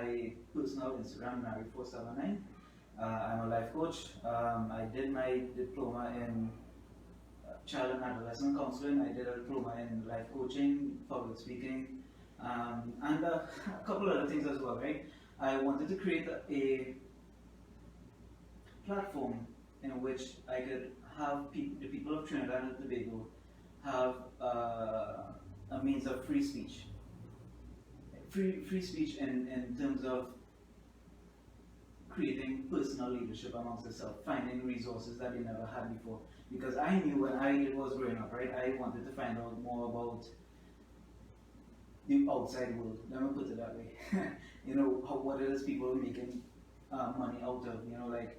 my personal Instagram, Mary479. I'm a life coach. I did my diploma in child and adolescent counseling. I did a diploma in life coaching, public speaking, and a couple other things as well, right? I wanted to create a platform in which I could have the people of Trinidad and Tobago have a means of free speech. Free speech in terms of creating personal leadership amongst themselves, finding resources that they never had before. Because I knew when I was growing up, right, I wanted to find out more about the outside world. Let me put it that way. You know, what it is people making money out of. You know, like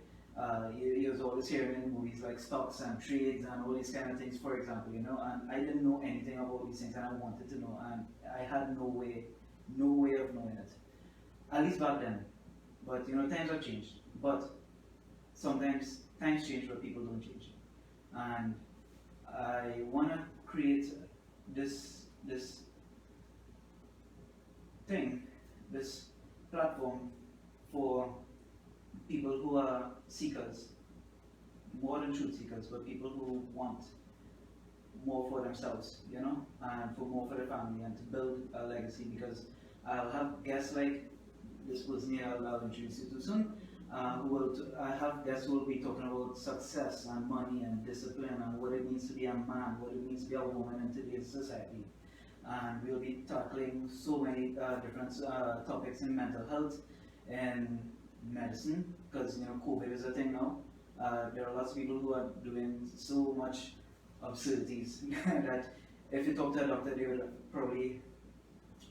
you was always hearing in movies like stocks and trades and all these kind of things, for example. You know, and I didn't know anything about these things, and I wanted to know, and I had no way of knowing it. At least back then. But you know, times have changed. But sometimes times change, but people don't change. And I want to create this thing, this platform for people who are seekers, more than truth seekers, but people who want more for themselves, you know, and for more for their family, and to build a legacy. Because I'll have guests like this person here I'll introduce you to soon. I have guests who will be talking about success and money and discipline and what it means to be a man, what it means to be a woman in today's society. And we'll be tackling so many different topics in mental health and medicine, because you know COVID is a thing now. There are lots of people who are doing so much absurdities that if you talk to a doctor, they would probably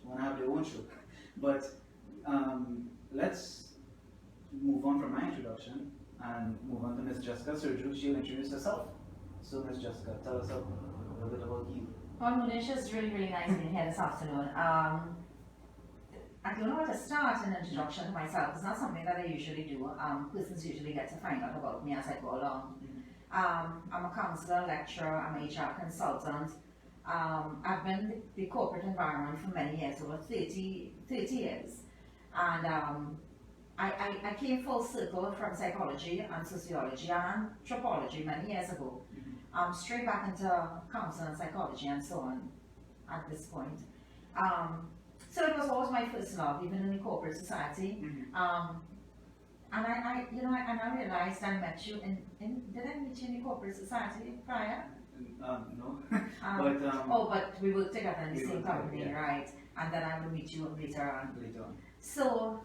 want to have their own show. But let's move on from my introduction and move on to Ms. Jessica Sirju. She'll introduce herself. So Ms. Jessica, tell us a little bit about you. Well, Munisha, it's really nice being here this afternoon. I don't know where to start an introduction to myself. It's not something that I usually do. Persons usually get to find out about me as I go along. I'm a counselor, lecturer, I'm an HR consultant. I've been in the corporate environment for many years, over 30 years. And I came full circle from psychology and sociology and anthropology many years ago. Straight back into counseling and psychology and so on at this point. So it was always my first love, even in the corporate society. And I realized I met you did I meet you in the corporate society prior? No. But we worked together in the same company, yeah. Right? And then I will meet you later on. So,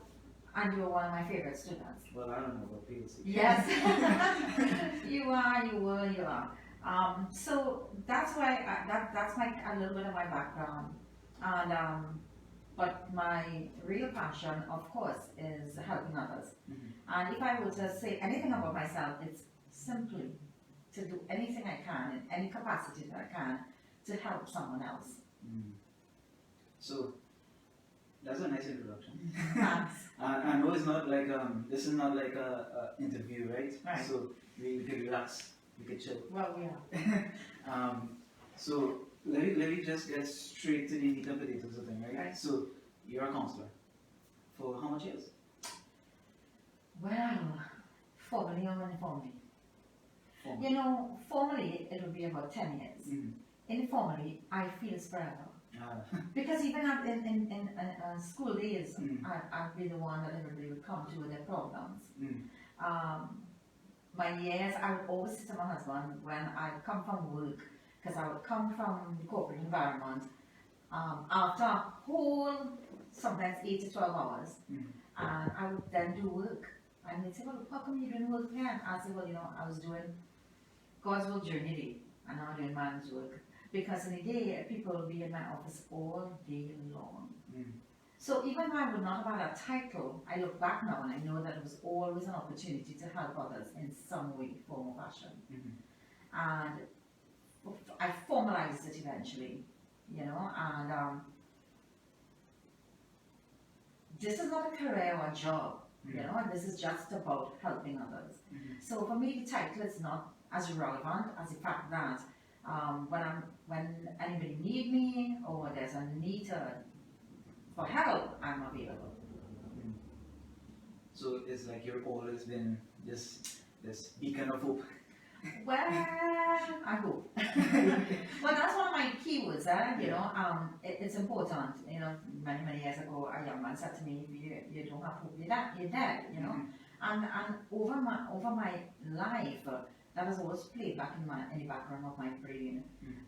and you were one of my favorite students. Well, I don't know about PhD. Yes. You are. So that's why, that's a little bit of my background. And, but my real passion, of course, is helping others. And if I were to say anything about myself, it's simply to do anything I can in any capacity that I can to help someone else. So that's a nice introduction. Thanks. I know it's not like this is not like a interview, right? Right. So we could relax, we could chill. Well, yeah. So let me just get straight to the meat and potatoes of the thing, right? So you're a counselor for how much years? Well, formally or informally. You know, formally it would be about 10 years. Informally, I feel it's forever. Because even in school days, I'd be the one that everybody would come to with their problems. My years, I would always say to my husband when I come from work, because I would come from the corporate environment, after a whole, sometimes 8 to 12 hours, and I would then do work. And they'd say, well, how come you doing work again? I said, well, you know, I was doing God's work during the day, and now I'm doing man's work. Because in the day, people will be in my office all day long. So even though I would not have had a title, I look back now and I know that it was always an opportunity to help others in some way, form, or fashion. And I formalized it eventually, you know, and this is not a career or a job, you know, and this is just about helping others. So for me, the title is not as relevant as the fact that when anybody need me or there's a need for help, I'm available. So it's like you've always been this beacon of hope. Well, I hope. Well, that's one of my keywords, you know, it's important, you know, many years ago, a young man said to me, if you don't have hope, you're dead, you know, and over my life, that has always played back in the background of my brain,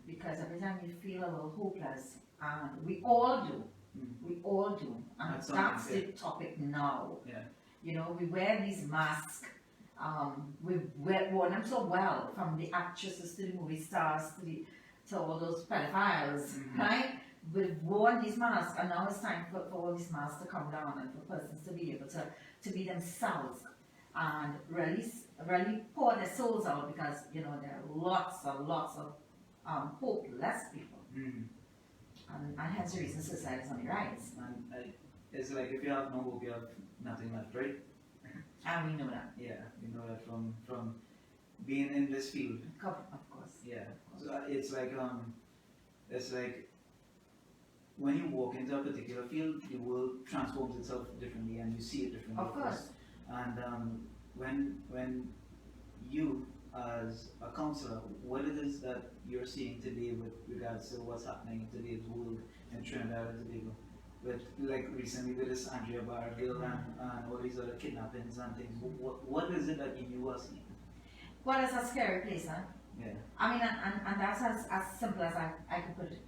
because every time you feel a little hopeless, and we all do, and that's the topic now. Yeah. You know, we wear these masks. We've worn them so well, from the actresses to the movie stars to all those pedophiles, right? We've worn these masks, and now it's time for all these masks to come down and for persons to be able to be themselves and really pour their souls out, because you know there are lots of hopeless people, and hence the reason suicide is on the rise. And it's like if you have no hope, you have nothing left, right? And we know that. Yeah, we know that from being in this field. Of course. Yeah. So it's like when you walk into a particular field, the world transforms itself differently, and you see it differently. Of course. And when you as a counselor, what it is that you're seeing today with regards to what's happening in today's world in Trinidad and Tobago? With like recently with this Andrea Barr girl and all these other kidnappings and things, what is it that you are seeing? Well, it's a scary place, huh? Yeah. I mean, and that's as simple as I can put it.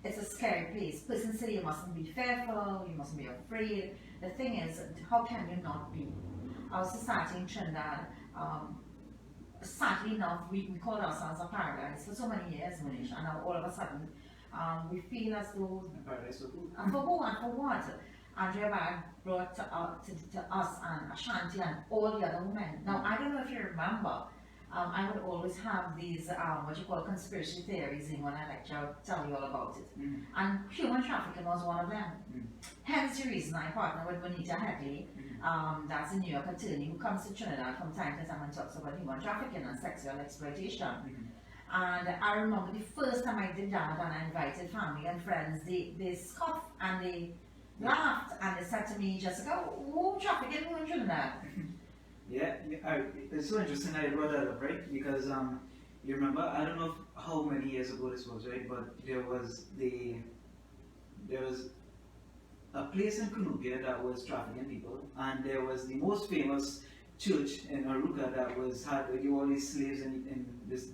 It's a scary place. Persons say you mustn't be fearful, you mustn't be afraid. The thing is, how can you not be? Our society in Trinidad, sadly enough, we called ourselves a paradise for so many years, Manish, and now all of a sudden, we feel as though, Paradise for who? and for who and for what? Andrea Bag brought to us and Ashanti and all the other women. Now, I don't know if you remember, I would always have these, what you call conspiracy theories in when I lecture, tell you all about it. And human trafficking was one of them. Hence the reason I partner with Bonita Hadley, that's a New York attorney who comes to Trinidad from time to time and talks about human trafficking and sexual exploitation. And I remember the first time I did that, and I invited family and friends, they scoffed and they laughed and they said to me, Jessica, who trafficking who in Trinidad? Yeah, it's so interesting that you brought that up, right? Because you remember, I don't know how many years ago this was, right? But there was a place in Cunupia that was trafficking people, and there was the most famous church in Aruca that had all these slaves in this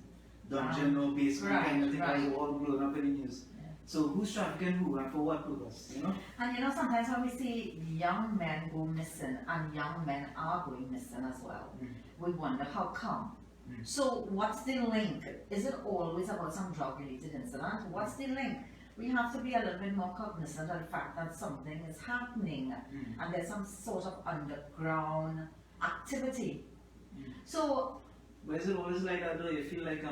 dungeon or basement kind of thing that was all blown up in the news. So who's trafficking who and for what purpose, you know? And you know, sometimes when we see young men go missing, and young men are going missing as well, we wonder how come. So what's the link? Is it always about some drug-related incident? What's the link? We have to be a little bit more cognizant of the fact that something is happening, and there's some sort of underground activity. So, but is it always like that though? You feel like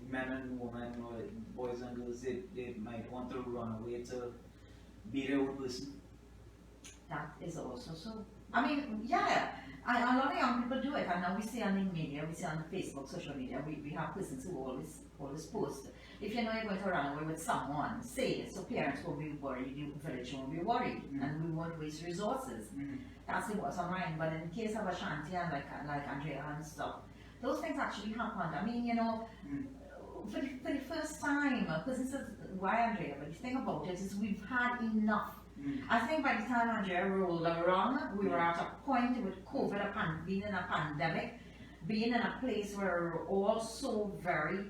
men and women or boys and girls, they might want to run away to be their own person? That is also so. I mean, yeah, a lot of young people do it, and now we see on the media, we see on Facebook, social media, we have persons who always post. If you know you're going to run away with someone, say it, so parents won't be worried, the village won't be worried, and we won't waste resources. That's the what's on mind. But in the case of Ashanti and like Andrea and stuff, those things actually happened. I mean, you know, for the first time, a person says, why Andrea? But the thing about it is we've had enough. I think by the time Andrea rolled around, we were at a point with COVID, being in a pandemic, being in a place where we're all so very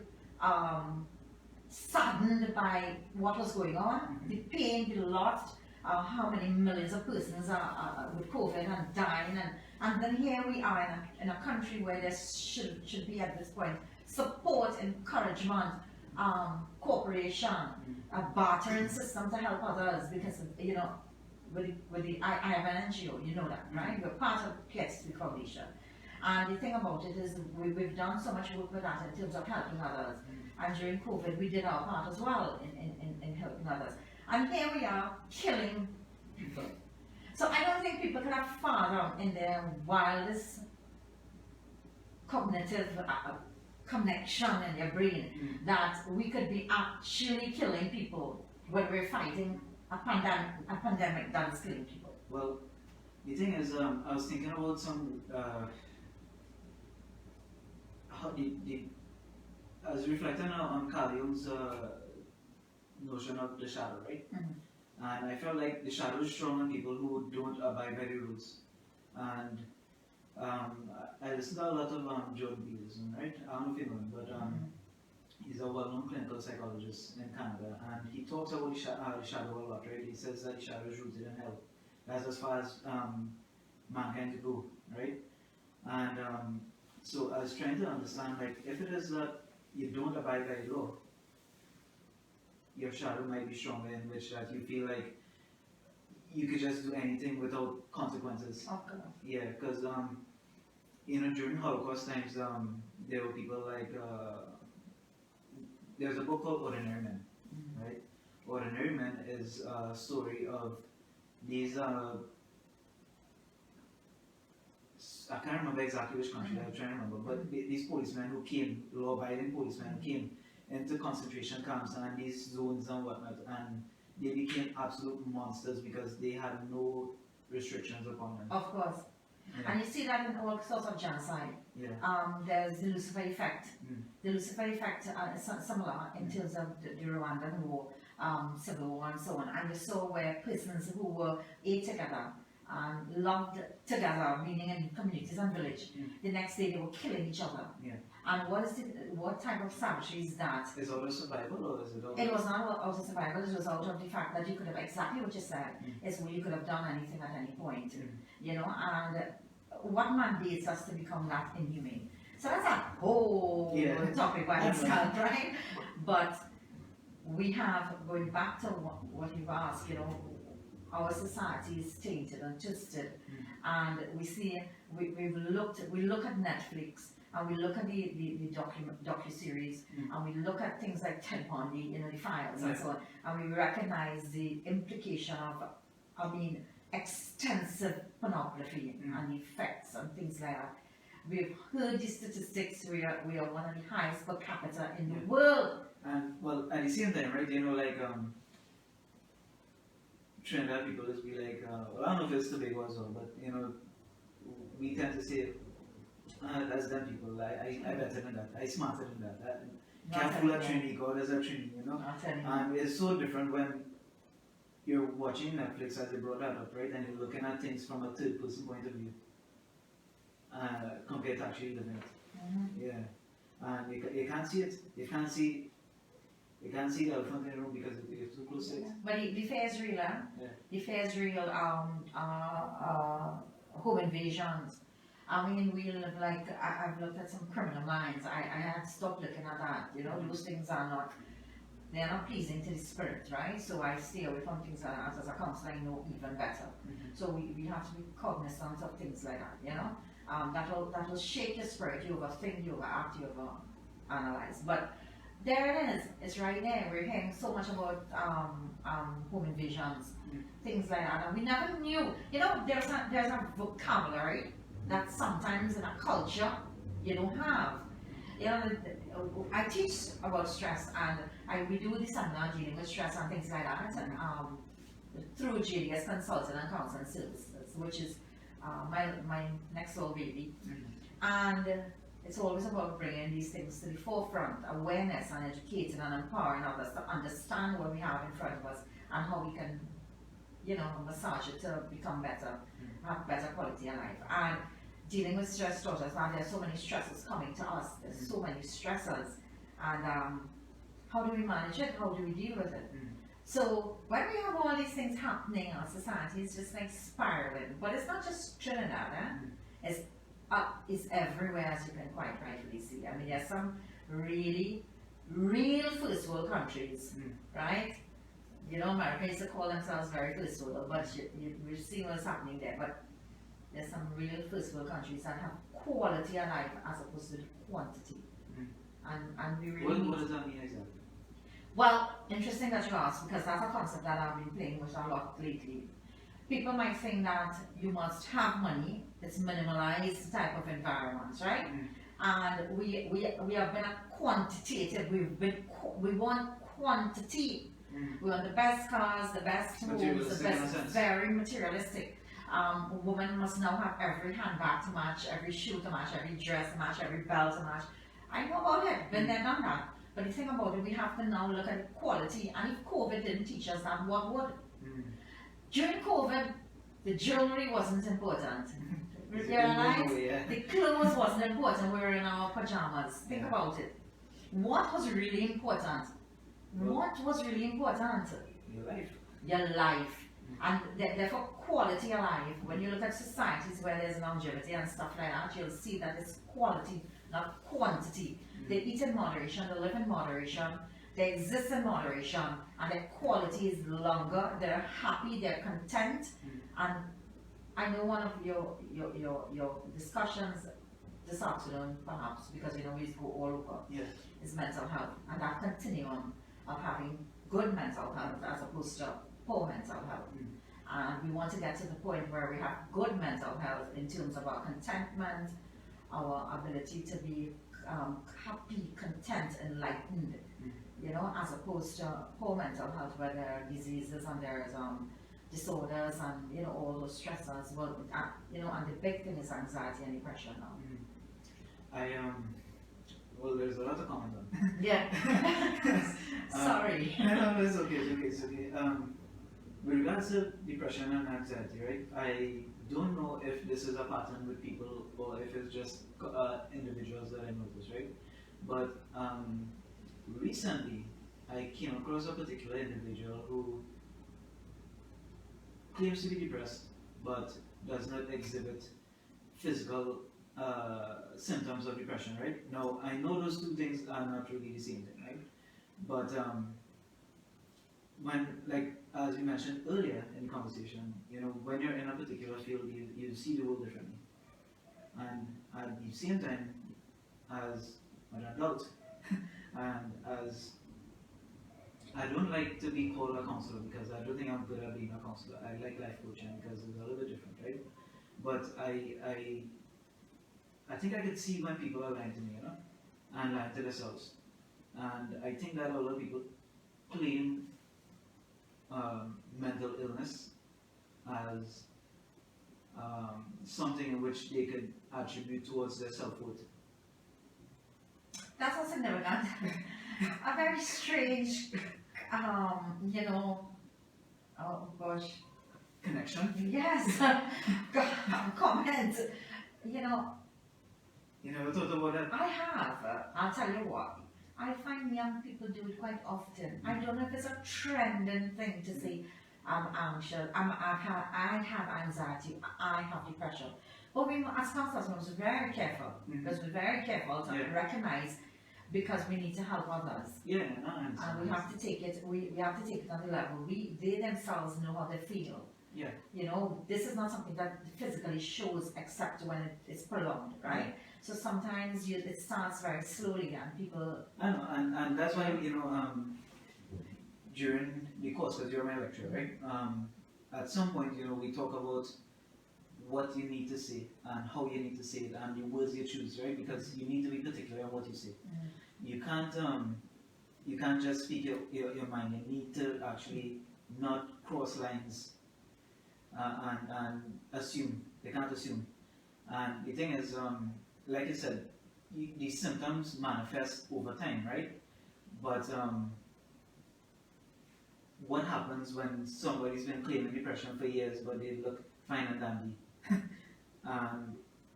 saddened by what was going on, the pain, the loss, how many millions of persons are with COVID and dying, and then here we are in a country where there should be at this point support, encouragement, cooperation, a bartering system to help others, because you know, I have an NGO, you know that, right? We're part of S.P.E.A.K Foundation, and the thing about it is we've done so much work with that in terms of helping others, and during COVID we did our part as well in helping others, and here we are killing people. So I don't think people can have far down in their wildest cognitive connection in their brain that we could be actually killing people when we're fighting a pandemic that is killing people. Well, The thing is, I was thinking about some, how I was reflecting on Carl Jung's notion of the shadow, right? Mm-hmm. And I felt like the shadow is strong on people who don't abide by the rules. And I listen to a lot of Jordan Peterson, right? I don't know if you know him, but he's a well-known clinical psychologist in Canada, and he talks about the shadow a lot, right? He says that the shadow is rooted in hell. That's as far as mankind to go, right? And so I was trying to understand, like, if it is that you don't abide by the law, your shadow might be stronger, in which that you feel like you could just do anything without consequences. Okay. Yeah, because during Holocaust times, there were people like there's a book called Ordinary Men, right? Ordinary Men is a story of these. I can't remember exactly which country. I'm trying to remember, but these policemen who came, law-abiding policemen who came into concentration camps and these zones and whatnot, and they became absolute monsters because they had no restrictions upon them. Of course. Yeah. And you see that in all sorts of genocide. Yeah. There's the Lucifer effect. The Lucifer effect is similar in terms of the Rwandan war, civil war and so on. And you saw where persons who were together and loved together, meaning in communities and village, the next day they were killing each other. Yeah. And what type of savagery is that? Is it out of survival or is it out of... It was not out of survival, it was out of the fact that you could have, exactly what you said, is well, you could have done anything at any point, you know, and what mandates us to become that inhumane? So that's a whole topic by itself, right? But we have, going back to what you've asked, you know, our society is tainted and twisted, and we see, we look at Netflix, and we look at the docu-series, and we look at things like Ted Bundy, you know, the files and so on, and we recognize the implication of, I mean, extensive pornography and effects and things like that. We've heard the statistics, we are one of the highest per capita in the world. And well, at the same time, right, you know, like Trinidad people just be like, well, I don't know if it's Tobago as well, but you know, we tend to say, that's them people, I better than that, I smarter than that. Careful at Trinity, God is at Trinity, you know? And it's so different when you're watching Netflix, as they brought that up, right? And you're looking at things from a third person point of view, compared to actually living it. Yeah. And you can't see it. You can't see the elephant in the room because you're too close to it. But the fear is real, eh? Yeah. The fear is real, home invasions. I mean, we live like, I've looked at some criminal minds. I had to stop looking at that. You know, those things are not, they're not pleasing to the spirit, right? So I stay away from things like that. As a counselor, I know even better. So we have to be cognizant of things like that, you know? That will shake your spirit. You overthink, you overact, you overanalyze. But there it is. It's right there. We're hearing so much about home invasions, things like that, and we never knew. You know, there's a vocabulary that sometimes in a culture you don't have. You know, I teach about stress, and we do the seminar dealing with stress and things like that, through JDS Consulting and Counselling Services, which is my next door baby. And it's always about bringing these things to the forefront, awareness and educating and empowering others to understand what we have in front of us and how we can, you know, massage it to become better, have better quality of life. And dealing with stress taught us that there's so many stresses coming to us, there's so many stressors, and how do we manage it, how do we deal with it? So when we have all these things happening in our society, it's just like spiraling. But it's not just Trinidad, it's everywhere, as you can quite rightly see. I mean, there's some really, real first world countries, right? You know, America used to call themselves very first world, but we've seen what's happening there. But there's some real first world countries that have quality of life as opposed to quantity. And we really What does that mean exactly? Well, interesting that you asked, because that's a concept that I've been playing with a lot lately. People might think that you must have money, it's minimalized type of environments, right? And we have been a quantitative, we want quantity. We want the best cars, the best homes, the best, very materialistic. Women must now have every handbag to match, every shoe to match, every dress to match, every belt to match. I know about it, been there, done that. But the thing about it, we have to now look at quality, and if COVID didn't teach us that, what would? During COVID, the jewelry wasn't important. You realize? The clothes wasn't important, we were in our pajamas. Think about it. What was really important? What was really important? Your life. Your life. And therefore quality of life. When you look at societies where there's longevity and stuff like that, you'll see that it's quality, not quantity. They eat in moderation, they live in moderation, they exist in moderation, and their quality is longer, they're happy, they're content. And I know one of your discussions this afternoon, perhaps, because we go all over, is mental health, and that continuum of having good mental health as opposed to poor mental health. And we want to get to the point where we have good mental health in terms of our contentment, our ability to be happy, content, enlightened, as opposed to poor mental health where there are diseases and there's disorders and all those stressors. Well, and the big thing is anxiety and depression now. Well, there's a lot to comment on. Yeah. Sorry. No, it's okay, it's okay. With regards to depression and anxiety, right? I don't know if this is a pattern with people or if it's just individuals that I notice, right? But recently, I came across a particular individual who claims to be depressed, but does not exhibit physical symptoms of depression, right? Now, I know those two things are not really the same thing, right? But when, like, as we mentioned earlier in the conversation, when you're in a particular field, you see the world differently. And at the same time, as an adult, and as I don't like to be called a counselor because I don't think I'm good at being a counselor. I like life coaching because it's a little bit different, right? But I think I could see when people are lying to me, and lying to themselves. And I think that a lot of people claim mental illness as something in which they could attribute towards their self-worth. That's also significant. A very strange, oh gosh. Connection? Yes. Comment. You never thought about that? I have. I'll tell you what. I find young people do it quite often. I don't know if it's a trending thing to say, I'm anxious, I have anxiety, I have depression. But we, as counselors, we must be very careful. Because we're very careful to recognize, because we need to help others. Yeah, and we have to take it. We have to take it on the level. They themselves know how they feel. Yeah. This is not something that physically shows except when it's prolonged, right? So sometimes it starts very slowly and people... I know, and that's why, during the course, because you're my lecturer, right? At some point, we talk about what you need to say and how you need to say it and the words you choose, right? Because you need to be particular on what you say. You can't just speak your mind. You need to actually not cross lines and assume. They can't assume. And the thing is, like I said, these symptoms manifest over time, right? But what happens when somebody's been claiming depression for years, but they look fine and dandy?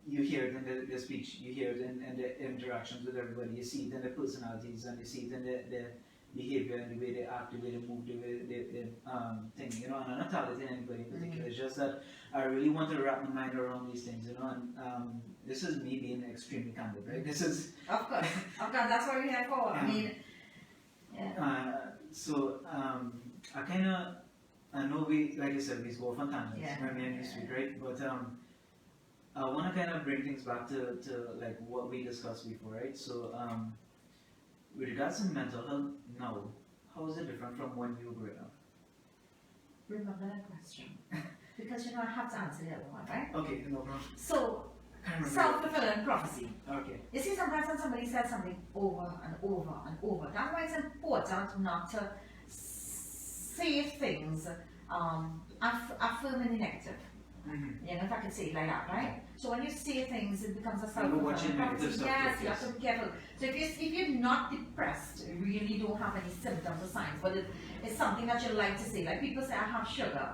You hear it in their speech, you hear it in their interactions with everybody, you see it in their personalities, and you see it in their behavior and the way they act, the way they move, the way they think, and I'm not targeting anybody in particular. It's just that I really want to wrap my mind around these things, and this is me being extremely candid, right? This is... Of course, that's what we're here for. I mean, I know we, like I said, we go off on tangents when we and you speak, right? But I want to kind of bring things back to like what we discussed before, right? So with regards to mental health now, how is it different from when you were growing up? Remember that question. Because I have to answer the other one, right? Okay, no problem. So, self-fulfilling prophecy. Okay. You see, sometimes when somebody says something over and over and over, that's why it's important not to say things affirming the negative. You know, if I can say it like that, right? So when you say things, it becomes a You're watching self-fulfilling negative prophecy. stuff, Yes, you yes. have to be careful. So if you're not depressed, you really don't have any symptoms or signs, but it's something that you like to say. Like people say, I have sugar.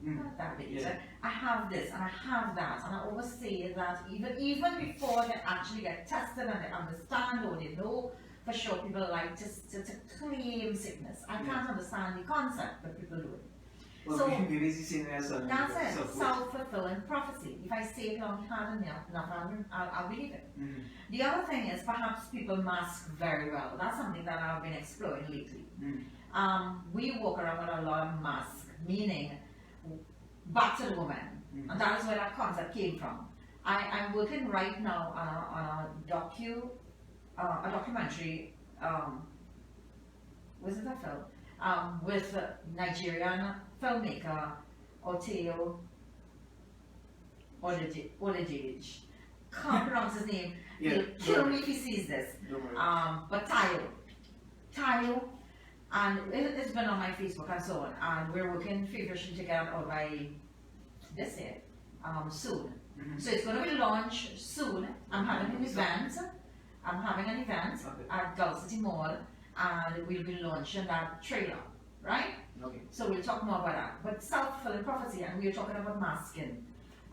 Not diabetes, Yeah. right? I have this and I have that, and I always say that even before they actually get tested and they understand or they know for sure, people like to claim sickness. I can't understand the concept, but people do it. Well, So maybe it's the same as that's it, self-worth. self-fulfilling prophecy. If I say it long hard enough, I'll believe it. The other thing is perhaps people mask very well. That's something that I've been exploring lately. We walk around with a lot of masks, meaning battered woman, and that is where that concept came from. I'm working right now on a documentary, was it a film? With Nigerian filmmaker Oteo Olejej. Can't pronounce his name. He'll kill me if he sees this. But Tayo, and it's been on my Facebook and so on, and we're working feverishly to get it out by this year, soon. So it's going to be launched soon. I'm having an event. At Gulf City Mall, and we'll be launching that trailer, right? Okay. So we'll talk more about that. But self-fulfilling prophecy, and we're talking about masking.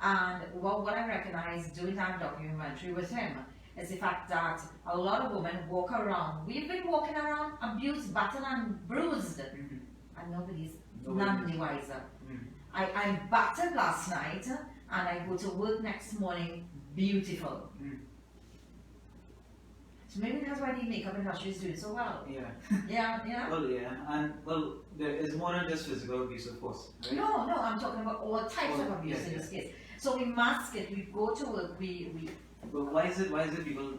And what I recognize doing that documentary with him is the fact that a lot of women walk around. We've been walking around abused, battered, and bruised, and nobody's none the wiser. I'm battered last night, and I go to work next morning beautiful. So maybe that's why the makeup industry is doing so well. Yeah. Well, yeah, and well, there is more than just physical abuse, of course. Right? No, I'm talking about all types of abuse in this case. So we mask it. We go to work. We. But why is it people?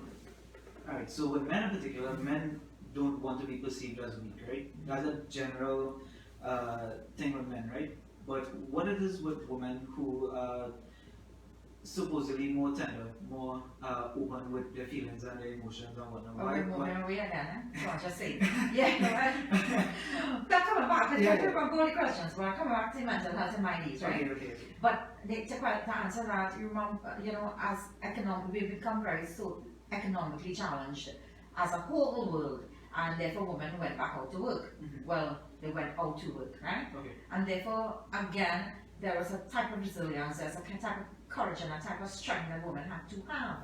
Alright, so with men in particular, men don't want to be perceived as weak, right? That's a general thing with men, right? But what it is with women who are supposedly more tender, more open with their feelings and their emotions and whatnot. We're moving away again, So I just say, yeah. Now coming back, I talk about body questions, but I'm coming back to mental health and my needs, right? Okay. But to answer that, you remember, as we've become very so economically challenged as a whole world, and therefore women went back out to work. Well, they went out to work, right? Okay. And therefore, again, there was a type of resilience, there's a type of courage and a type of strength that women have to have.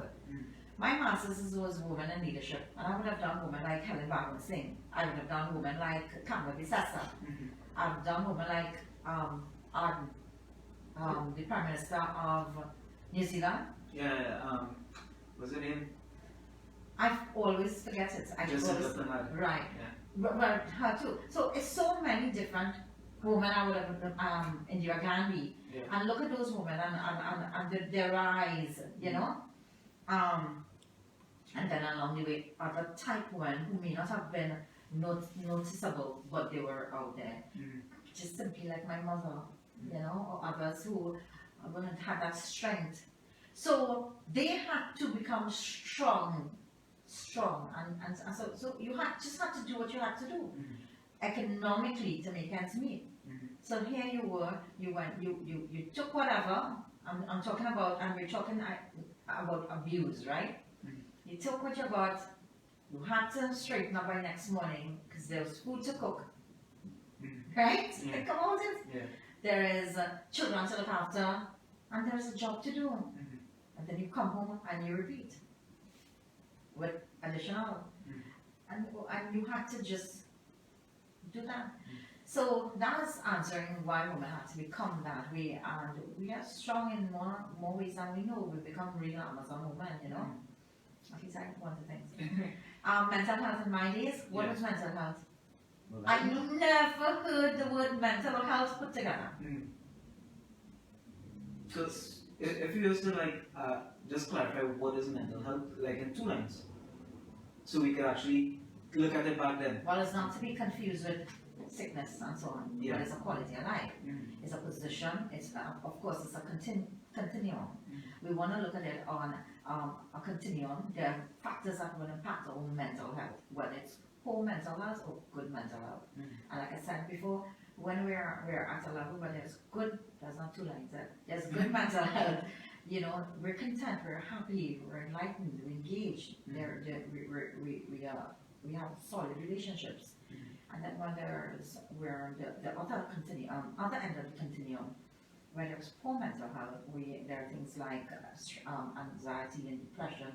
My master's was women in leadership, and I would have done women like Helen Barton Singh. I would have done women like Kamala Bissessa. I've done women like Ardern, the Prime Minister of New Zealand. What's her name? I always forget it. Right. Well, her too. So it's so many different women. I would have Indira Gandhi, and look at those women and their eyes, and then along the way other type women who may not have been noticeable, but they were out there, just simply like my mother, or others who wouldn't have that strength. So they had to become strong, and so you just had to do what you had to do economically to make ends meet. So here you were, you took whatever, I'm talking about, and we're talking about abuse, right? You took what you got, you had to straighten up by next morning because there was food to cook, right? Think about it. There is children to look after, and there's a job to do. And then you come home and you repeat with additional, and you had to just do that. So that's answering why women have to become that way, and we are strong in more ways than we know. We've become real Amazon women, At least I want to think. Mental health in my days. What was mental health? Well, I never heard the word mental health put together. Because if you used to just clarify what is mental health, like in 2 lines, so we could actually look at it back then. Well, it's not to be confused with sickness and so on, but it's a quality of life. It's a position. It's of course it's a continuum. We want to look at it on a continuum. There are factors that will impact our mental health, whether it's poor mental health or good mental health. And like I said before, when we're at a level where there's good, there's not two lines there, there's good mental health, you know, we're content, we're happy, we're enlightened, we're engaged, we have solid relationships. And then when we're on the other end of the continuum, where there's poor mental health, there are things like anxiety and depression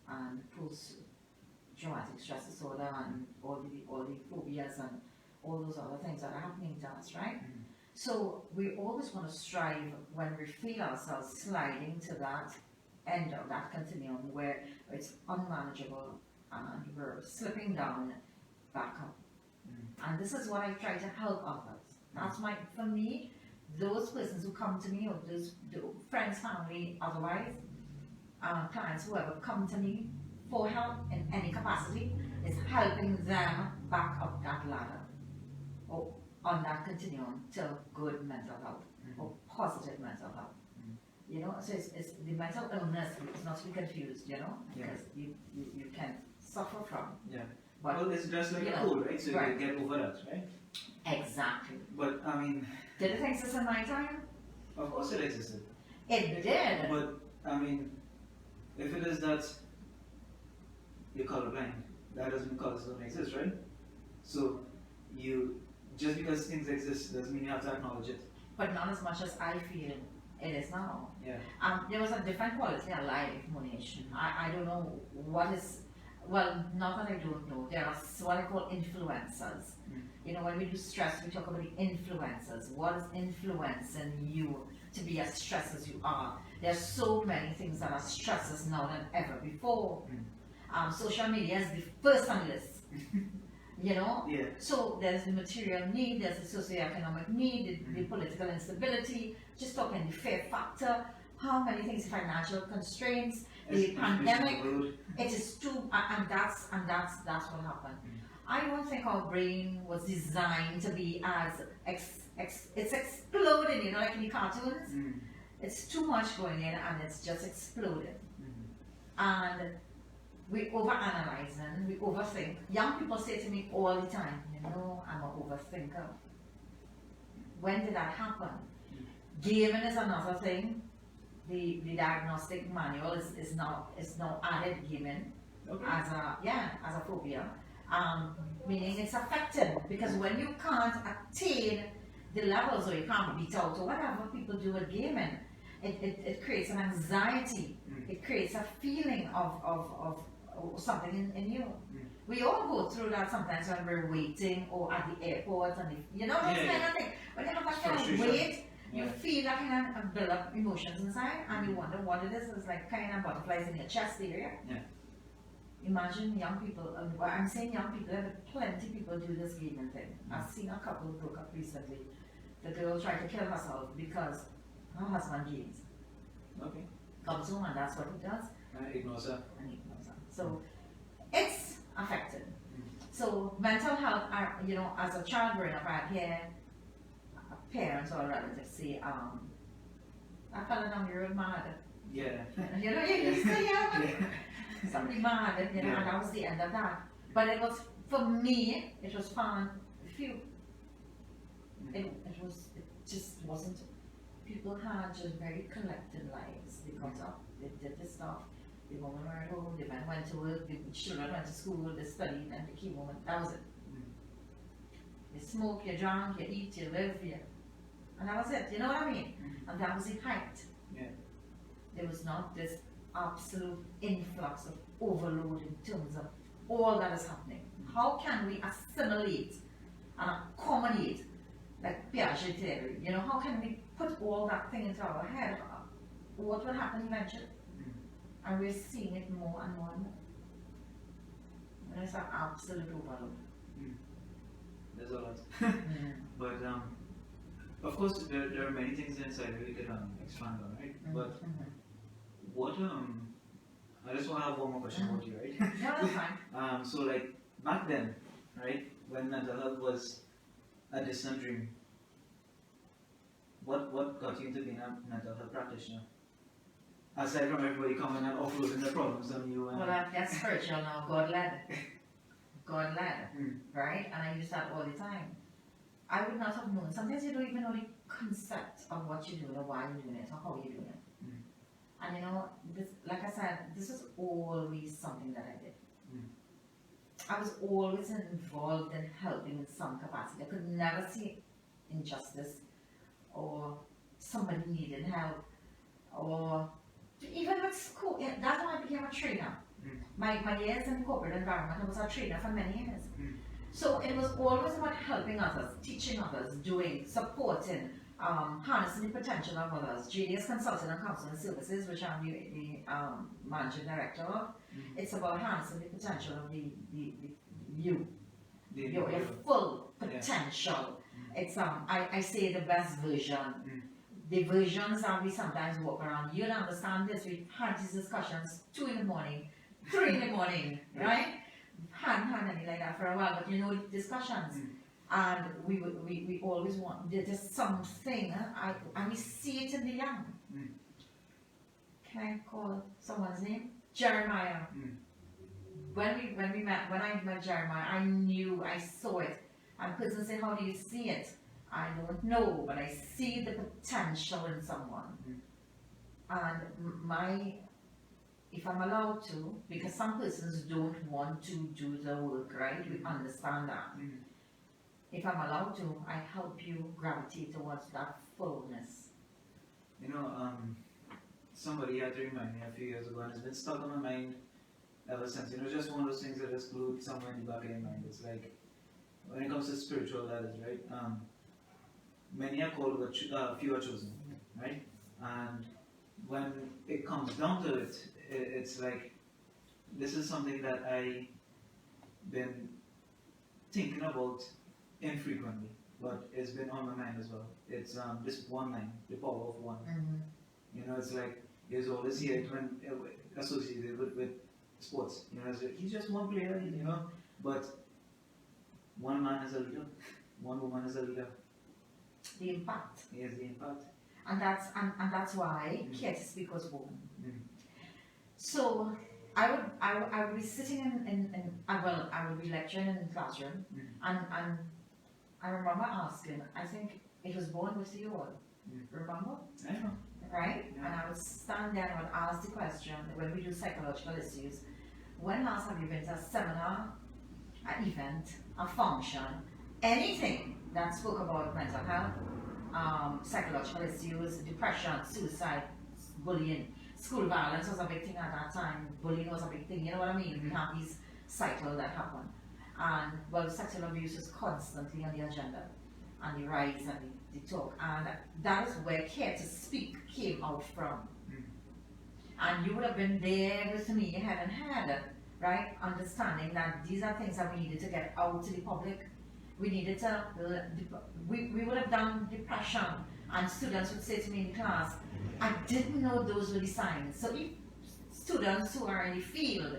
and post-traumatic stress disorder and all the phobias and all those other things that are happening to us, right? So we always want to strive when we feel ourselves sliding to that end of that continuum where it's unmanageable and we're slipping down, back up. And this is what I try to help others. That's for me, those persons who come to me, or those friends, family, otherwise, clients, whoever come to me for help in any capacity, is helping them back up that ladder, or on that continuum to good mental health, or positive mental health. You know, so it's the mental illness is not to be confused, you know, because you can suffer from. Yeah. But, well, it's just like a cold, right? So you can get over that, right? Exactly. But I mean, did it exist in my time? Of course it existed. It did. But I mean, if it is that you're colorblind, that doesn't mean colors don't exist, right? So just because things exist doesn't mean you have to acknowledge it. But not as much as I feel it is now. Yeah. There was a different quality of life, Monish. I don't know what is. Well, not that I don't know. There are what I call influencers. You know, when we do stress, we talk about the influencers. What is influencing you to be as stressed as you are? There's so many things that are stresses now than ever before. Social media is the first on the list. You know? Yeah. So there's the material need, there's the socioeconomic need, the political instability, just talking the fear factor, how many things, financial constraints, the pandemic, it is too, and that's what happened. I don't think our brain was designed to be as, it's exploding, you know, like in the cartoons. It's too much going in and it's just exploding. And we overanalyze and we overthink. Young people say to me all the time, you know, I'm an overthinker. When did that happen? Gaming is another thing. The diagnostic manual is now added gaming as a phobia, meaning it's affected because when you can't attain the levels or you can't beat out or whatever people do with gaming, it creates an anxiety. It creates a feeling of something in you. We all go through that sometimes when we're waiting or at the airport and you know those kind of thing. When you have that kind of wait. You feel that kind of build up emotions inside and you wonder what it is. It's like kind of butterflies in your chest area. Imagine young people, I'm saying young people, there are plenty of people do this gaming thing. I've seen a couple broke up recently. The girl tried to kill herself because her husband games. Comes home and that's what he does. And ignores her. So it's affected. So mental health, you know, as a child growing up, I hear parents or relatives say, I fell down the road mad. Yeah. You know, you used to hear somebody mad, you know, and that was the end of that. But it was, for me, it was fun. Few. It just wasn't, people had just very collected lives. They got up, they did this stuff, the woman were at home, the men went to work, the children went to school, they studied, and they came home, and that was it. You smoke, you drink, you eat, you live, and that was it, you know what I mean? And that was the height. There was not this absolute influx of overload in terms of all that is happening. How can we assimilate and accommodate, like Piaget theory, you know, how can we put all that thing into our head? What will happen eventually? And we're seeing it more and more and more. And it's an absolute overload. There's a lot. But of course there are many things inside that we could expand on, right? But what I just want to have one more question about you, right? Yeah, that's fine. So like back then, right, when mental health was a distant dream, what got you into being a mental health practitioner? Aside from everybody coming and offloading their problems on you. Well, that's spiritual now. God led. God led, right? And I use that all the time. I would not have known. Sometimes you don't even know the concept of what you're doing or why you're doing it or how you're doing it. Mm. And you know, this, like I said, this was always something that I did. Mm. I was always involved in helping in some capacity. I could never see injustice or somebody needing help or even with school. Yeah, that's why I became a trainer. Mm. My years in corporate environment, I was a trainer for many years. Mm. So it was always about helping others, teaching others, doing, supporting, harnessing the potential of others. JDS Consulting and Counselling Services, which I'm the managing director of, it's about harnessing the potential of your full potential. It's I say the best version. The versions that we sometimes walk around. You'll understand this. We've had these discussions 2 in the morning, 3 in the morning, right? Hadn't had any like that for a while, but you know discussions. And we always want there's something, and we see it in the young. Can I call someone's name? Jeremiah. When I met Jeremiah, I knew, I saw it. And person said, how do you see it? I don't know, but I see the potential in someone. And if I'm allowed to, because some persons don't want to do the work, right? We understand that. If I'm allowed to, I help you gravitate towards that fullness. You know, somebody had to remind me a few years ago, and it's been stuck on my mind ever since. You know, just one of those things that just glued somewhere in the back of your mind. It's like, when it comes to spiritual ladders, right? Many are called, but few are chosen, right? And when it comes down to it, it's like, this is something that I've been thinking about infrequently, but it's been on my mind as well. It's this one line, the power of one. You know, it's like, there's always here when associated with sports. You know, it's like, he's just one player, you know, but one man is a leader, one woman is a leader. The impact. Yes, the impact. And that's why care to speak was born. So I would be sitting I would be lecturing in the classroom, and I remember asking, I think it was born with you all. Remember? I know. Right? Yeah. And I would stand there and I would ask the question when we do psychological issues, when last have you been to a seminar, an event, a function, anything that spoke about mental health, psychological issues, depression, suicide, bullying, school violence was a big thing at that time, bullying was a big thing, you know what I mean? We have these cycles that happen. And well, sexual abuse is constantly on the agenda, and the rise and the talk, and that is where care to speak came out from. And you would have been there with me head and head, right? Understanding that these are things that we needed to get out to the public. We needed to, we would have done depression, and students would say to me in class, I didn't know those were the signs. So if students who are in the field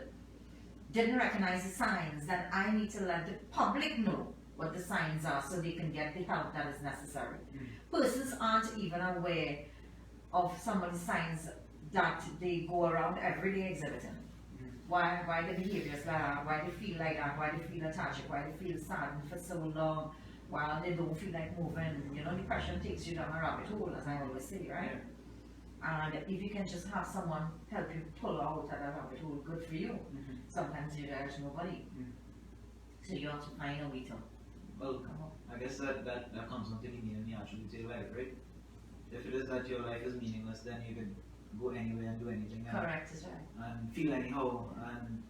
didn't recognize the signs, then I need to let the public know what the signs are so they can get the help that is necessary. Persons aren't even aware of some of the signs that they go around every day exhibiting. Why the behaviors like that, why they feel like that, why they feel lethargic, why they feel saddened for so long, while they don't feel like moving. You know, depression takes you down a rabbit hole, as I always say, right? And if you can just have someone help you pull out of that rabbit hole, good for you. Sometimes there's nobody. So you have to find a way to Well, I guess that comes down to the meaning you attribute to your life, right? If it is that your life is meaningless, then you can go anywhere and do anything. Correct, is right. And feel anyhow, and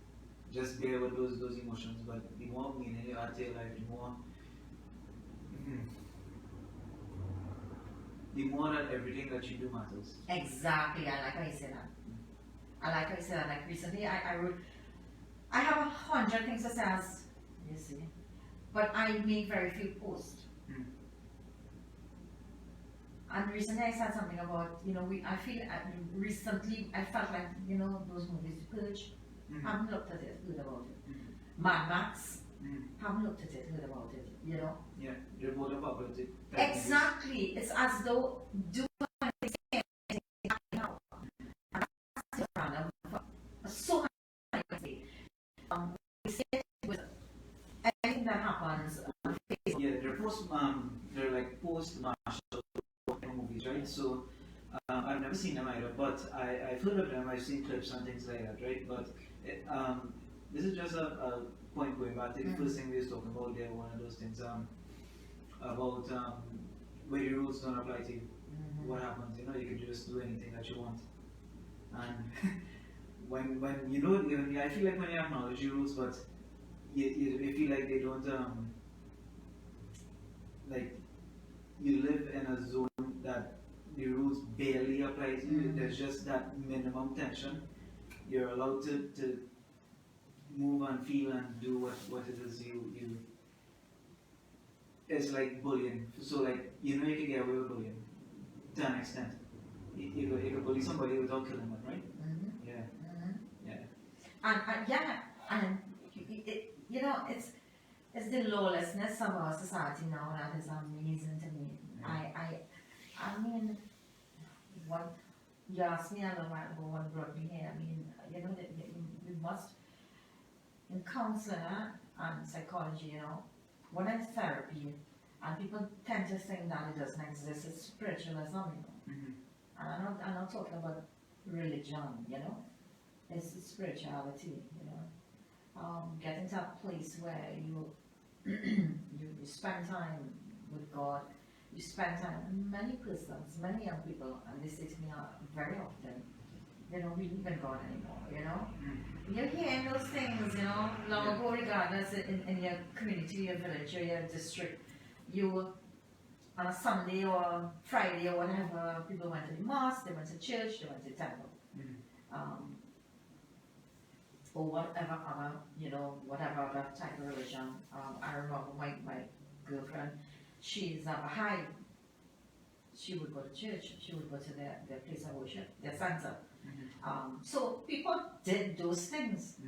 just bear with those emotions. But the more meaning you add to your life, the more that everything that you do matters. Exactly, I like how you say that. I like how you say that. Like recently, I wrote, I have 100 things to say, as you see, but I make very few posts. And recently I said something about, you know, recently I felt like, you know, those movies, Purge, haven't looked at it, heard about it. Mad Max, haven't looked at it, heard about it, you know? Yeah, you're both about it. Exactly, it's as though, do anything now. And that's random, so many we say it with anything that happens on Facebook. Yeah, there are posts, most martial movies, right? So I've never seen them either, but I've heard of them. I've seen clips and things like that, right? But this is just a point going back to the first thing we was talking about there. One of those things about where the rules don't apply to you. What happens? You know, you can just do anything that you want, and when you know, I feel like when you acknowledge the rules, but you feel like they don't like you live in a zone that the rules barely apply to you. There's just that minimum tension. You're allowed to move and feel and do what it is you. It's like bullying. So like you know you can get away with bullying to an extent. You can bully somebody without killing them, right? Yeah. Yeah. And yeah, and you know, it's the lawlessness of our society now that is amazing to me. I mean, what you asked me a little while ago, what brought me here. I mean, you know, we must in counseling and psychology, you know, what is therapy, and people tend to think that it doesn't exist. It's spiritualism, you know. And I'm not talking about religion, you know. It's spirituality, you know. Getting to a place where you you spend time with God, you spend time. Many persons, many young people, and they say to me very often, they don't believe in God anymore, you know. You're hearing those things, you know, long ago, regardless in your community, your village, or your district, you on a Sunday or Friday or whatever, people went to the mosque, they went to church, they went to temple. Or whatever other, you know, whatever other type of religion. I remember my girlfriend, she's a Baha'i. She would go to church, she would go to their place of worship, their center. So people did those things.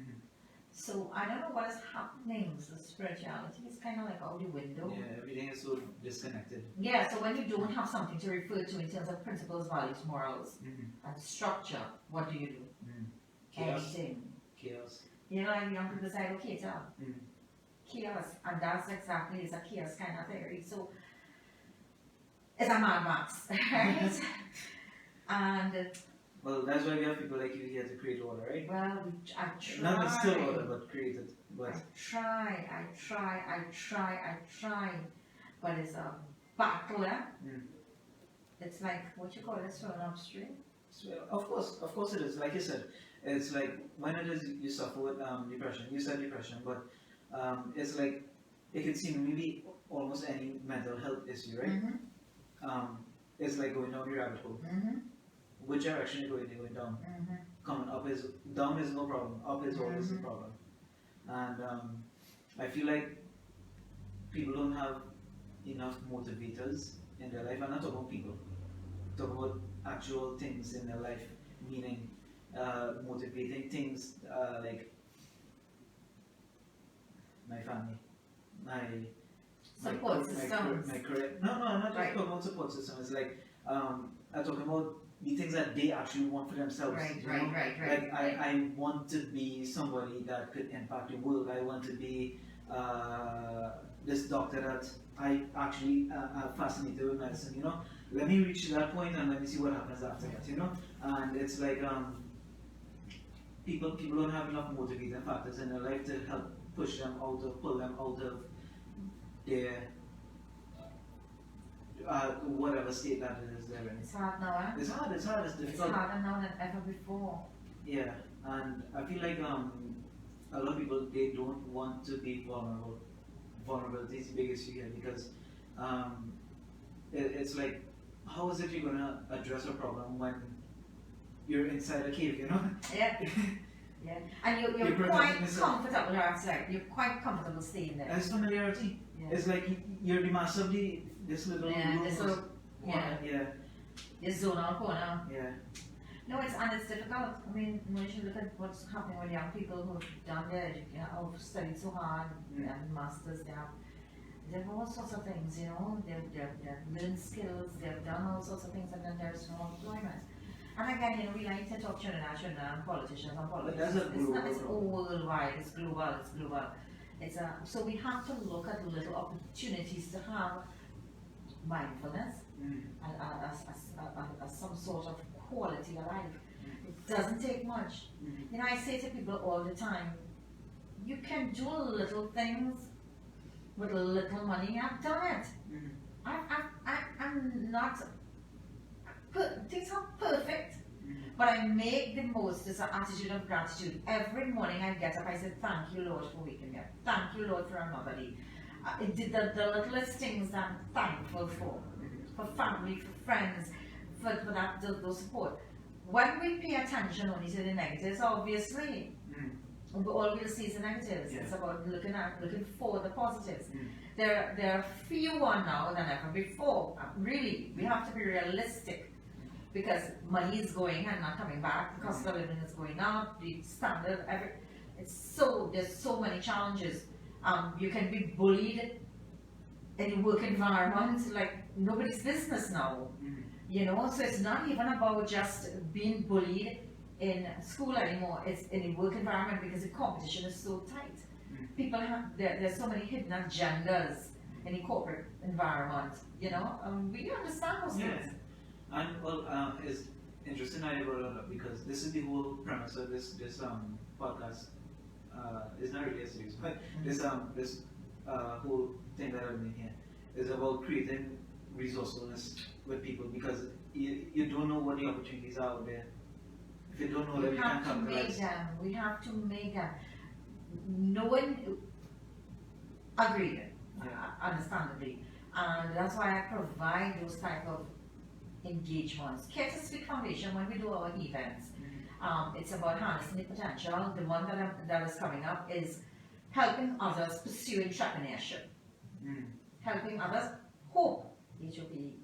So I don't know what is happening. So spirituality is kind of like out the window. Yeah, everything is so disconnected. Yeah, so when you don't have something to refer to in terms of principles, values, morals, and structure, what do you do? Chaos. Anything. Chaos. You know, like young people say, okay, chaos, and that's exactly, it's a chaos kind of theory. So it's a Mad Max, right? And well, that's why we have people like you here to create order, right? well, I try. Not instill order, but create it. But I try, but it's a battle, yeah? It's like, what you call it, swimming upstream? so, of course it is. Like you said, it's like when it is you suffer with depression. You said depression, but it's like it can seem maybe almost any mental health issue, right? It's like going down the rabbit hole. Which direction you're going down. Coming up is down is no problem. Up is always the problem. And I feel like people don't have enough motivators in their life. I'm not talking about people. I'm talking about actual things in their life, meaning motivating things like my family, my support systems. My career. No, I'm not just talking about support system. It's like I'm talking about the things that they actually want for themselves. Right. Like I want to be somebody that could impact the world. I want to be this doctor that I actually am fascinated with medicine. You know, let me reach that point and let me see what happens after that. You know, and it's like people don't have enough motivating factors in their life to help push them out of, pull them out of their whatever state that it is they're in. It's hard now, eh? It's hard, it's difficult. It's harder now than ever before. Yeah, and I feel like a lot of people, they don't want to be vulnerable. Vulnerability is the biggest issue here because it's like, how is it you're going to address a problem when you're inside a cave, you know? Yeah. Yeah. And you're quite comfortable, you're quite comfortable staying there. There's familiarity. Yeah. It's like you're the master of this little room. This little, this zonal corner. Yeah. No, it's difficult. I mean, when you look at what's happening with young people who've done their education, who've studied so hard, and masters, they have all sorts of things, you know. They've learned skills, they've done all sorts of things, and then there's no employment. And again, you know, we like to talk to international politicians and politics. It's all worldwide, it's global. So we have to look at little opportunities to have mindfulness Mm. and some sort of quality of life. It doesn't take much. Mm. You know, I say to people all the time, you can do little things with little money. I've done it. Mm. I'm not, things are perfect, Mm. but I make the most of an attitude of gratitude. Every morning I get up, I say, thank you, Lord, for waking me up. Thank you, Lord, for another day. It did the littlest things I'm thankful for family, for friends, for that, those support. When we pay attention only to the negatives, obviously, all we'll see is the negatives. Yeah. It's about looking for the positives. Mm. There are fewer now than ever before. Really, we have to be realistic because money is going and not coming back. The cost of living is going up. The standard, there's so many challenges. You can be bullied in a work environment like nobody's business now. You know, so it's not even about just being bullied in school anymore. It's in a work environment because the competition is so tight. People there's so many hidden agendas in the corporate environment, you know, we understand those things. And well, it's interesting I brought it up because this is the whole premise of this podcast. It's not really a series, but this whole thing that I'm doing here is about creating resourcefulness with people because you don't know what the opportunities are out there. If you don't know them, you can't capitalize. We have to make them. No one agreed, understandably, and that's why I provide those type of engagements. Care to Speak Foundation, when we do our events, it's about harnessing the potential. The one that is coming up is helping others pursue entrepreneurship, helping others hope, H-O-P-E.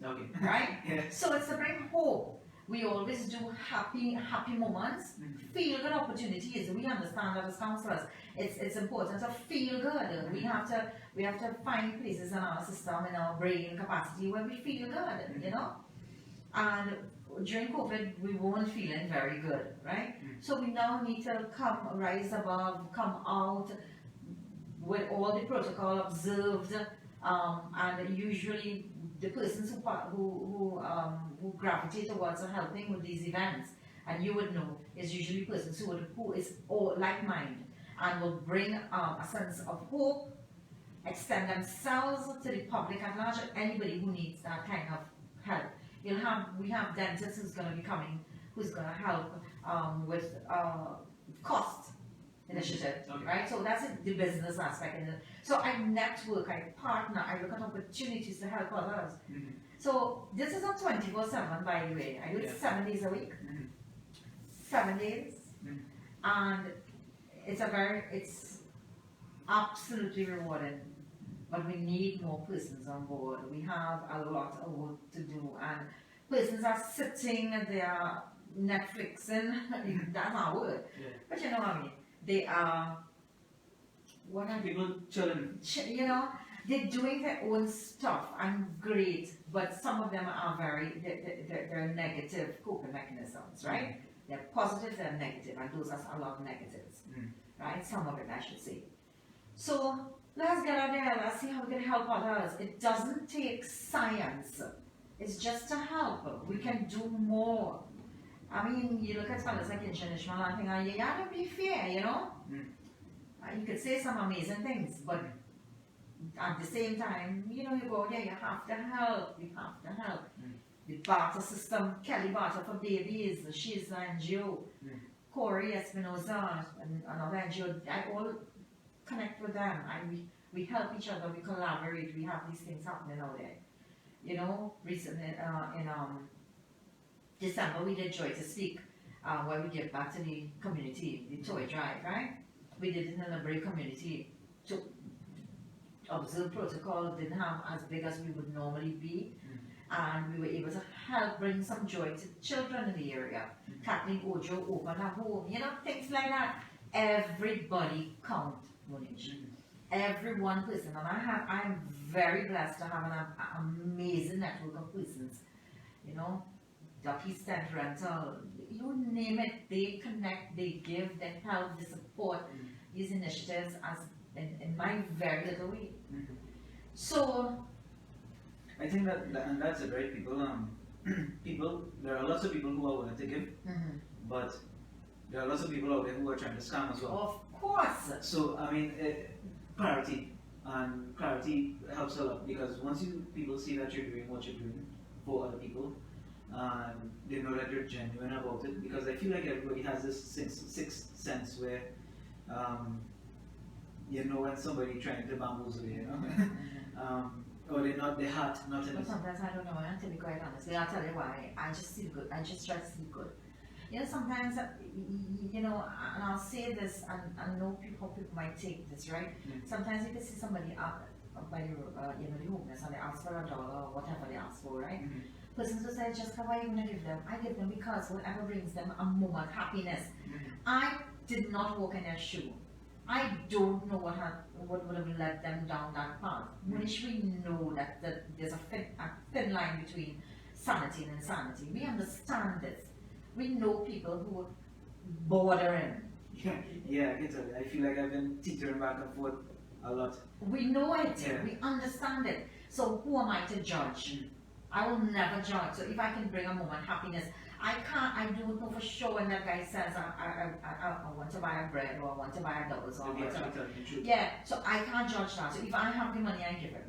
Okay. Right? Yeah. So it's to bring hope. We always do happy moments, feel good opportunities. We understand that as counselors, it's important to feel good. We have to find places in our system, in our brain capacity where we feel good, you know. And during COVID, we weren't feeling very good, right? So we now need to rise above, come out with all the protocol observed, and usually the persons who gravitate towards helping with these events, and you would know, is usually persons who is all like-minded and will bring a sense of hope, extend themselves to the public at large, anybody who needs that kind of help. We have dentists who's going to be coming, who's going to help with cost initiative, right? So that's the business aspect. So I network, I partner, I look at opportunities to help others. So this is a 24/7, by the way. I do it 7 days a week, 7 days, and it's absolutely rewarding. But we need more persons on board. We have a lot of work to do, and persons are sitting, they are Netflixing. That's our word. But you know what I mean. They are, what are people chilling? You know, they're doing their own stuff and great, but some of them are they're negative coping mechanisms, right? They're positive, they're negative, and those are a lot of negatives, right? Some of it, I should say. So let's get out there, let's see how we can help others. It doesn't take science, it's just to help. We can do more. I mean, you look at fellas like Ishmael and think, you gotta be fair, you know? You could say some amazing things, but at the same time, you know, you go out there, you have to help, The barter system, Kelly Barter for Babies, she's an NGO. Corey Espinoza, another NGO, I all connect with them. We help each other, we collaborate, we have these things happening out there. You know, recently in December we did Joy to Speak, where we give back to the community, the toy drive, right? We did it in a break community to observe protocol, didn't have as big as we would normally be, and we were able to help bring some joy to children in the area. Kathleen Ojo opened a home, you know, things like that. Everybody count, Monish. Every one person, and I'm very blessed to have an amazing network of persons, you know. Ducky's Tent Rental, you name it, they connect, they give, they help, they support these initiatives as in my very little way. So I think and that's it, right? There are lots of people who are willing to give, but there are lots of people out there who are trying to scam as well. Of course. So I mean, clarity helps a lot, because once people see that you're doing what you're doing for other people, and they know that you're genuine about it, because I feel like everybody has this sixth sense where you know when somebody trying to bamboozle you, or their heart not in But it. sometimes I don't know, and to be quite honest, I'll tell you why. I just feel good. I just try to sleep good. You know, sometimes, and I'll say this, and I know how people might take this, right? Sometimes you can see somebody up by the homeless, and they ask for $1 or whatever they ask for, right? Persons who say, Jessica, why are you going to give them? I give them because whatever brings them a moment, happiness. I did not walk in their shoe. I don't know what would have led them down that path. Which we know that there's a thin line between sanity and insanity. We understand this. We know people who are bordering. Yeah, I can tell you. I feel like I've been teetering back and forth a lot. We know it. Yeah. We understand it. So who am I to judge? I will never judge. So if I can bring a moment happiness, I don't know for sure when that guy says I want to buy a bread or I want to buy $1 or whatever. Yeah, so I can't judge that. So if I have the money, I give it.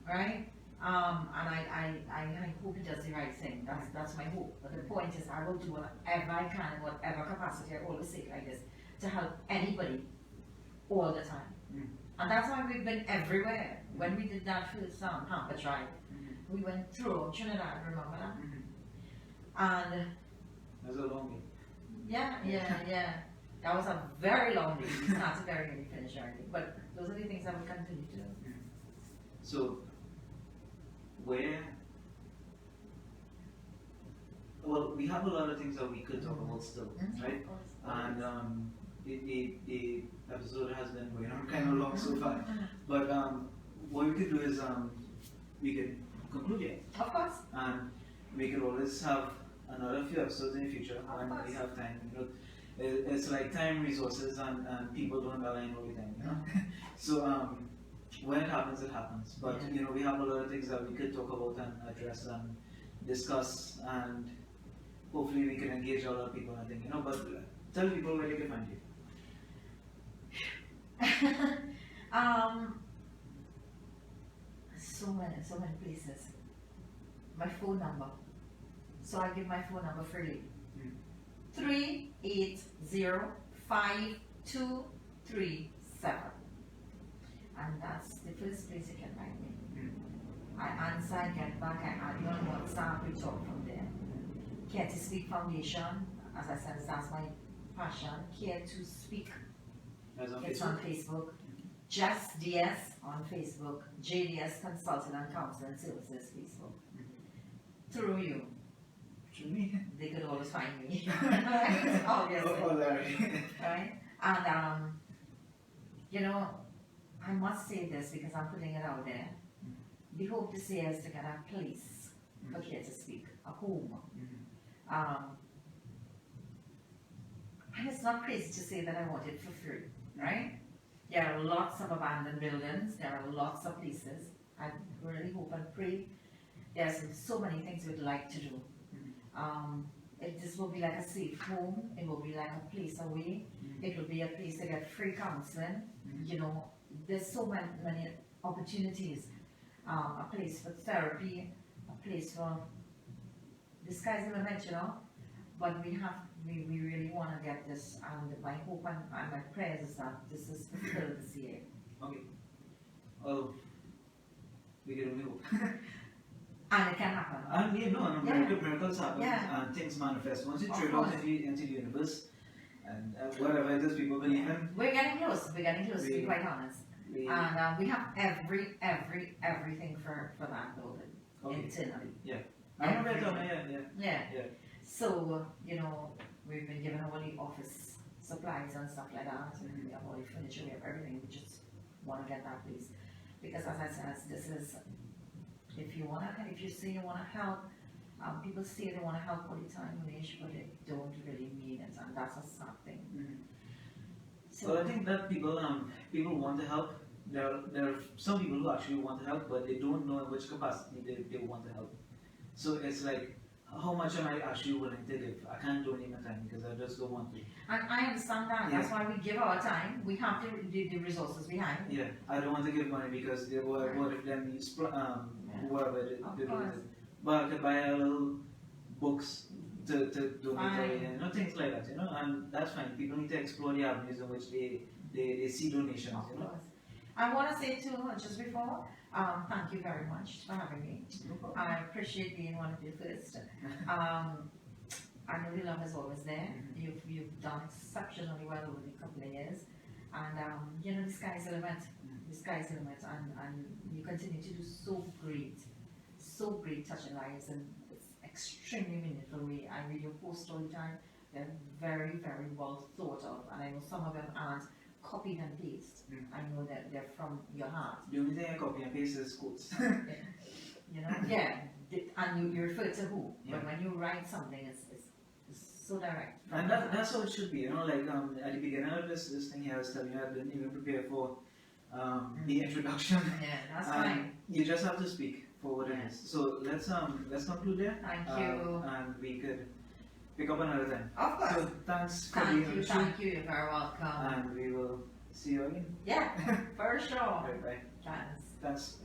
Right? And I hope he does the right thing. That's my hope. But the point is, I will do whatever I can in whatever capacity. I always say it like this, to help anybody all the time. And that's why we've been everywhere. When we did that first hamper drive, we went through Trinidad, remember that? And that's a long way. Yeah. That was a very long day. We started very early, finished early. But those are the things that we continue to do. So, we have a lot of things that we could talk about still, right? And the episode has been going on kind of long so far. But what we could do is we could conclude it. Of course. And we could always have another few episodes in the future when we have time. It's like time, resources, and people don't align all the time. So when it happens, it happens. But we have a lot of things that we could talk about and address and discuss, and hopefully we can engage a lot of people. I think but tell people where they can find you. So many places. My phone number. So I give my phone number freely. 380-5237. And that's the first place you can find me. I answer, I get back, I add you on WhatsApp, we talk from there. Care to Speak Foundation, as I said, that's my passion. Care to Speak. It's on Facebook. Just DS on Facebook. JDS Consulting and Counselor and Services Facebook. Through you. Through me? They could always find me. Obviously. Right? And I must say this because I'm putting it out there. We hope to see us to get a place for Care to Speak, a home. And it's not crazy to say that I want it for free, right? There are lots of abandoned buildings, there are lots of places. I really hope and pray. There's so many things we'd like to do. This will be like a safe home, it will be like a place away, it will be a place to get free counseling. There's so many opportunities. A place for therapy, a place for the sky's the limit, but we really want to get this, and my hope and my prayers is that this is fulfilled this year. Okay. Well, we can only hope. And it can happen. And miracles happen and things manifest. Once you trade out into the universe and whatever it is people believe in. We're getting close, to be quite honest. And we have everything for that building internally. Yeah. So, we've been given all the office supplies and stuff like that. And we have all the furniture, we have everything. We just want to get that place. Because as I said, this is, if you say you want to help, people say they want to help all the time, but they don't really mean it, and that's a sad thing. So I think that people want to help, there are some people who actually want to help, but they don't know in which capacity they want to help. So it's like, how much am I actually willing to give? I can't donate my time because I just don't want to. And I understand that. That's why we give our time. We have the resources behind. Yeah, I don't want to give money because they were, what if them whoever they do it. But I could buy a little books to donate away, you know, things like that, you know, and that's fine. People need to explore the avenues in which they see donations, you know. I want to say too, just before, thank you very much for having me. No problem. I appreciate being one of you first. I know the love is always there. You've done exceptionally well over the couple of years, and you know, the sky's the limit. The sky's the limit, and you continue to do so great touching lives, and it's extremely meaningful. I read your posts all the time. They're very, very well thought of, and I know some of them aren't copy and paste. I know that they're from your heart. The only thing I copy and paste is quotes. You know, and you refer to who, Yeah. but when you write something, it's so direct. And that's how it should be, you know, like at the beginning of this thing here, I was telling you, I didn't even prepare for the introduction. Yeah, that's fine. You just have to speak for what it is. So let's conclude there. Thank you. And we could pick up another time. Of course. So thanks for being on the show. Thank you, you're very welcome. And we will see you again. Yeah, for sure. Bye bye. Thanks. Thanks.